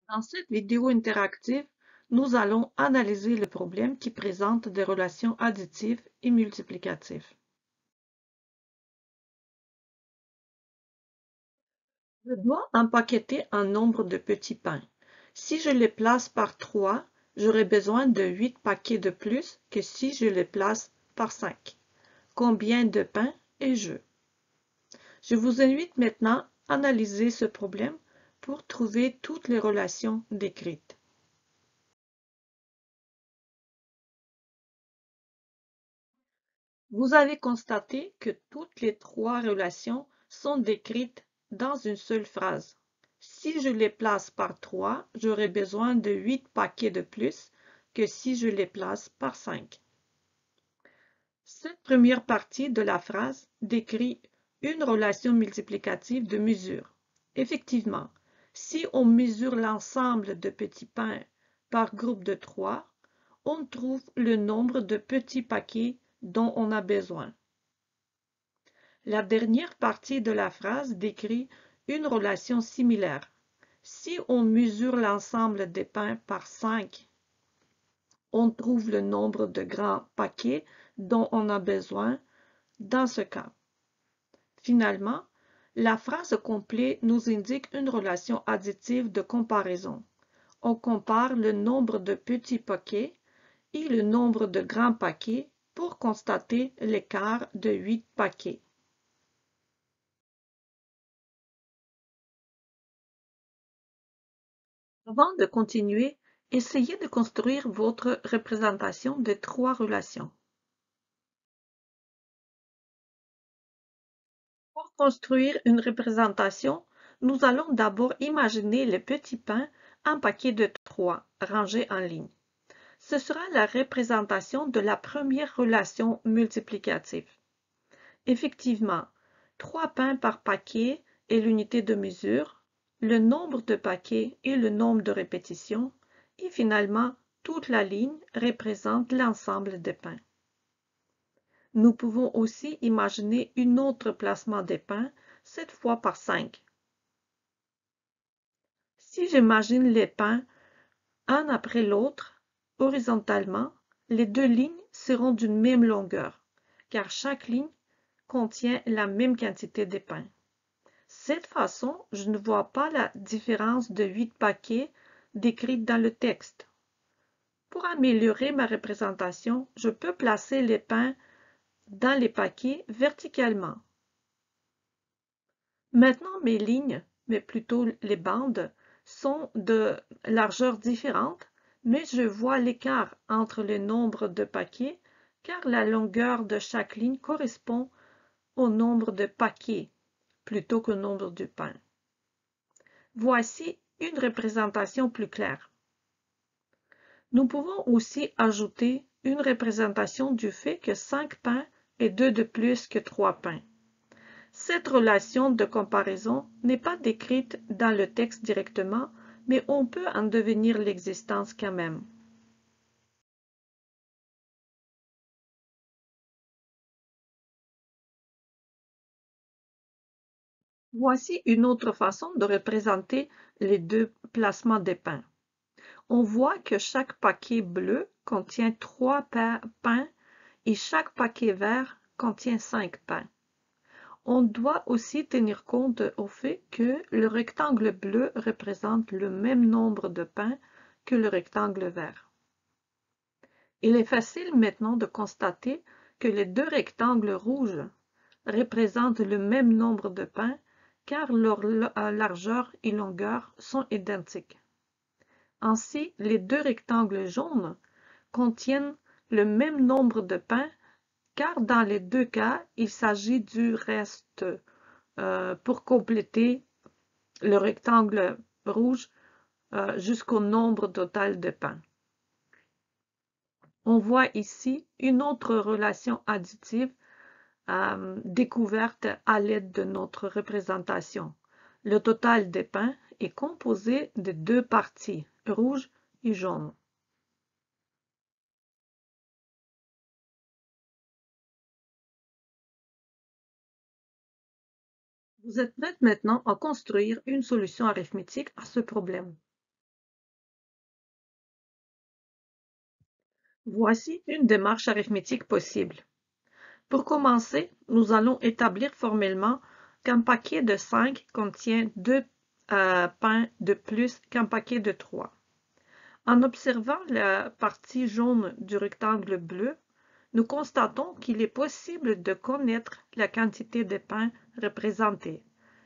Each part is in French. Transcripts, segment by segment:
Dans cette vidéo interactive, nous allons analyser le problème qui présente des relations additives et multiplicatives. Je dois empaqueter un nombre de petits pains. Si je les place par 3, j'aurai besoin de 8 paquets de plus que si je les place par 5. Combien de pains ai-je? Je vous invite maintenant à analyser ce problème pour trouver toutes les relations décrites. Vous avez constaté que toutes les trois relations sont décrites dans une seule phrase. Si je les place par 3, j'aurai besoin de 8 paquets de plus que si je les place par 5. Cette première partie de la phrase décrit une relation multiplicative de mesure. Effectivement, si on mesure l'ensemble de petits pains par groupe de 3, on trouve le nombre de petits paquets dont on a besoin. La dernière partie de la phrase décrit une relation similaire. Si on mesure l'ensemble des pains par 5, on trouve le nombre de grands paquets dont on a besoin dans ce cas. Finalement, la phrase complète nous indique une relation additive de comparaison. On compare le nombre de petits paquets et le nombre de grands paquets pour constater l'écart de 8 paquets. Avant de continuer, essayez de construire votre représentation des trois relations. Pour construire une représentation, nous allons d'abord imaginer les petits pains en paquets de 3 rangés en ligne. Ce sera la représentation de la première relation multiplicative. Effectivement, 3 pains par paquet est l'unité de mesure, le nombre de paquets est le nombre de répétitions, et finalement, toute la ligne représente l'ensemble des pains. Nous pouvons aussi imaginer un autre placement des pains, cette fois par 5. Si j'imagine les pains un après l'autre, horizontalement, les deux lignes seront d'une même longueur, car chaque ligne contient la même quantité de pain. Cette façon, je ne vois pas la différence de 8 paquets décrite dans le texte. Pour améliorer ma représentation, je peux placer les pains dans les paquets verticalement. Maintenant, mes lignes, mais plutôt les bandes, sont de largeur différente, mais je vois l'écart entre le nombre de paquets car la longueur de chaque ligne correspond au nombre de paquets plutôt qu'au nombre de pains. Voici une représentation plus claire. Nous pouvons aussi ajouter une représentation du fait que 5 pains est 2 de plus que 3 pains. Cette relation de comparaison n'est pas décrite dans le texte directement, mais on peut en devenir l'existence quand même. Voici une autre façon de représenter les deux placements des pains. On voit que chaque paquet bleu contient 3 pains et chaque paquet vert contient 5 pains. On doit aussi tenir compte au fait que le rectangle bleu représente le même nombre de pains que le rectangle vert. Il est facile maintenant de constater que les deux rectangles rouges représentent le même nombre de pains car leur largeur et longueur sont identiques. Ainsi, les deux rectangles jaunes contiennent le même nombre de pains car dans les deux cas, il s'agit du reste pour compléter le rectangle rouge jusqu'au nombre total de pains. On voit ici une autre relation additive découverte à l'aide de notre représentation. Le total des pains est composé de deux parties, rouge et jaune. Vous êtes prête maintenant à construire une solution arithmétique à ce problème. Voici une démarche arithmétique possible. Pour commencer, nous allons établir formellement qu'un paquet de 5 contient 2 pains de plus qu'un paquet de 3. En observant la partie jaune du rectangle bleu, nous constatons qu'il est possible de connaître la quantité de pains représentés,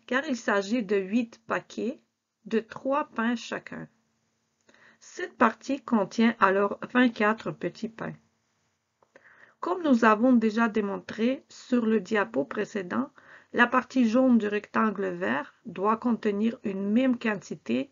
car il s'agit de 8 paquets de 3 pains chacun. Cette partie contient alors 24 petits pains. Comme nous avons déjà démontré sur le diapo précédent, la partie jaune du rectangle vert doit contenir une même quantité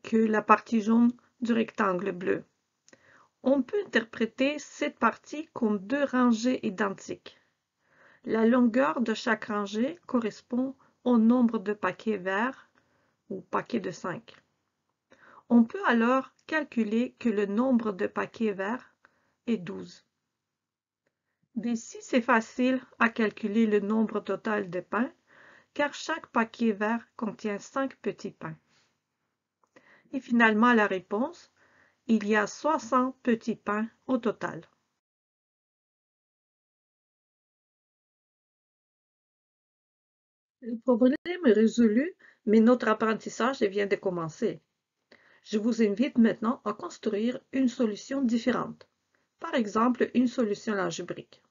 que la partie jaune du rectangle bleu. On peut interpréter cette partie comme deux rangées identiques. La longueur de chaque rangée correspond au nombre de paquets verts ou paquets de 5. On peut alors calculer que le nombre de paquets verts est 12. D'ici, c'est facile à calculer le nombre total de pains, car chaque paquet vert contient 5 petits pains. Et finalement, la réponse, il y a 60 petits pains au total. Le problème est résolu, mais notre apprentissage vient de commencer. Je vous invite maintenant à construire une solution différente. Par exemple, une solution algébrique.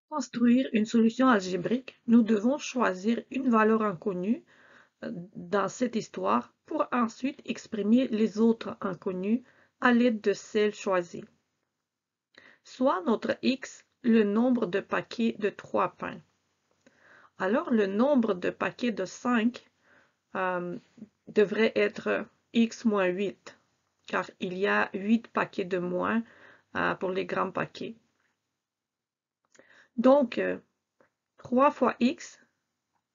Pour construire une solution algébrique, nous devons choisir une valeur inconnue dans cette histoire pour ensuite exprimer les autres inconnus à l'aide de celle choisie. Soit notre x, le nombre de paquets de 3 pains. Alors le nombre de paquets de 5 devrait être x moins 8, car il y a 8 paquets de moins pour les grands paquets. Donc, 3 fois x,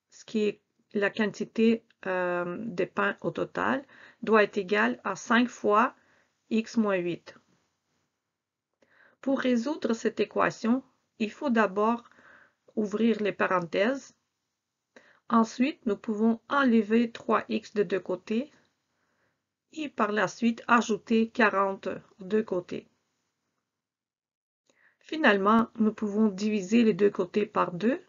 ce qui est la quantité de pain au total, doit être égal à 5 fois x moins 8. Pour résoudre cette équation, il faut d'abord ouvrir les parenthèses. Ensuite, nous pouvons enlever 3x de deux côtés et par la suite ajouter 40 de deux côtés. Finalement, nous pouvons diviser les deux côtés par 2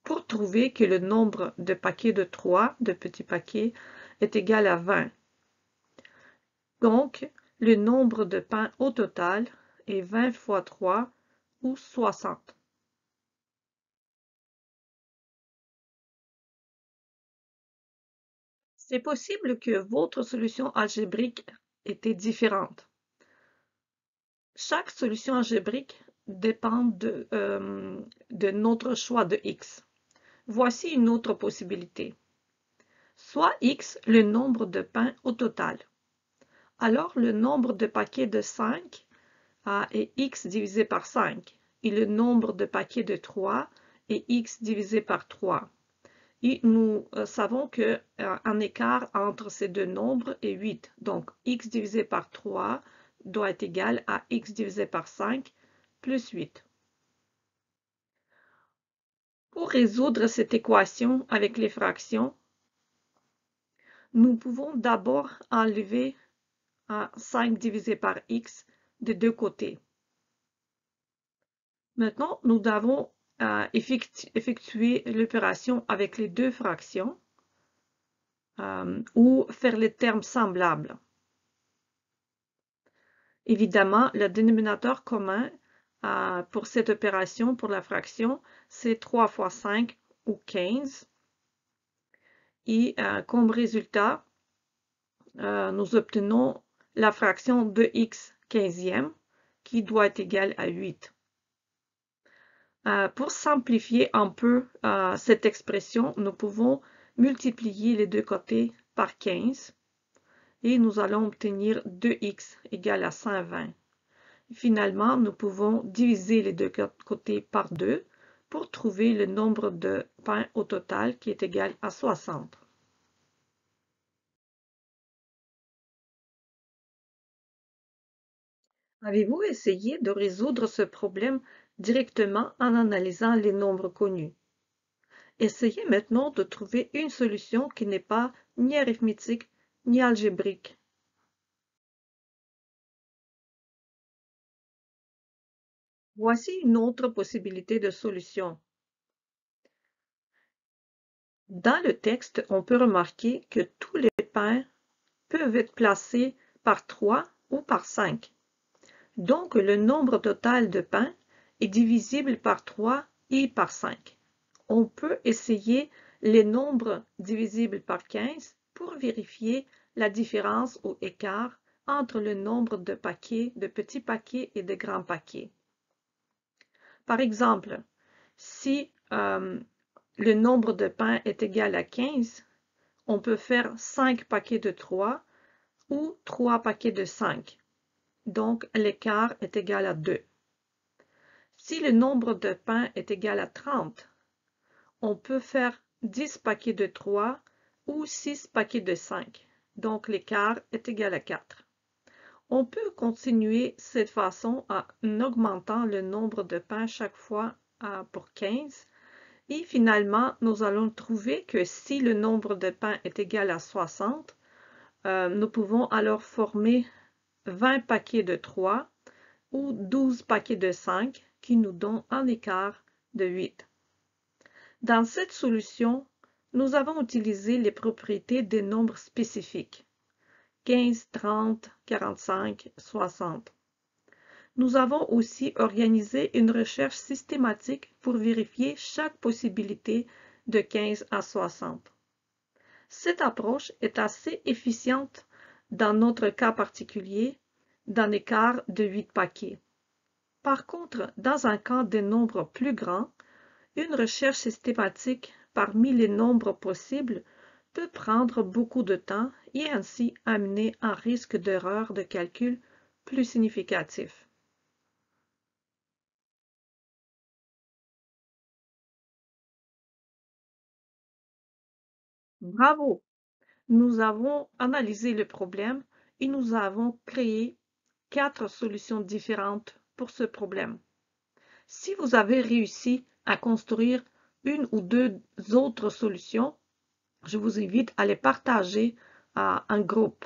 pour trouver que le nombre de paquets de 3, de petits paquets, est égal à 20. Donc, le nombre de pains au total est 20 fois 3 ou 60. C'est possible que votre solution algébrique était différente. Chaque solution algébrique dépend de notre choix de x. Voici une autre possibilité. Soit x, le nombre de pains au total. Alors, le nombre de paquets de 5 est x divisé par 5. Et le nombre de paquets de 3 est x divisé par 3. Et nous savons qu'un écart entre ces deux nombres est 8. Donc, x divisé par 3 doit être égal à x divisé par 5 plus 8. Pour résoudre cette équation avec les fractions, nous pouvons d'abord enlever 5 divisé par x des deux côtés. Maintenant, nous devons effectuer l'opération avec les deux fractions ou faire les termes semblables. Évidemment, le dénominateur commun pour cette opération, pour la fraction, c'est 3 fois 5 ou 15. Et comme résultat, nous obtenons la fraction de x 15e qui doit être égale à 8. Pour simplifier un peu cette expression, nous pouvons multiplier les deux côtés par 15 et nous allons obtenir 2x égale à 120. Finalement, nous pouvons diviser les deux côtés par 2 pour trouver le nombre de pains au total qui est égal à 60. Avez-vous essayé de résoudre ce problème directement en analysant les nombres connus? Essayez maintenant de trouver une solution qui n'est pas ni arithmétique ni algébrique. Voici une autre possibilité de solution. Dans le texte, on peut remarquer que tous les pains peuvent être placés par 3 ou par 5. Donc, le nombre total de pains est divisible par 3 et par 5. On peut essayer les nombres divisibles par 15 pour vérifier la différence ou écart entre le nombre de paquets, de petits paquets et de grands paquets. Par exemple, si le nombre de pains est égal à 15, on peut faire 5 paquets de 3 ou 3 paquets de 5. Donc, l'écart est égal à 2. Si le nombre de pains est égal à 30, on peut faire 10 paquets de 3 ou 6 paquets de 5. Donc, l'écart est égal à 4. On peut continuer cette façon en augmentant le nombre de pains chaque fois pour 15. Et finalement, nous allons trouver que si le nombre de pains est égal à 60, nous pouvons alors former 20 paquets de 3 ou 12 paquets de 5 qui nous donnent un écart de 8. Dans cette solution, nous avons utilisé les propriétés des nombres spécifiques 15, 30, 45, 60. Nous avons aussi organisé une recherche systématique pour vérifier chaque possibilité de 15 à 60. Cette approche est assez efficiente dans notre cas particulier, d'un écart de 8 paquets. Par contre, dans un cas de nombres plus grands, une recherche systématique parmi les nombres possibles peut prendre beaucoup de temps et ainsi amener un risque d'erreur de calcul plus significatif. Bravo! Nous avons analysé le problème et nous avons créé 4 solutions différentes pour ce problème. Si vous avez réussi à construire une ou deux autres solutions, je vous invite à les partager à un groupe.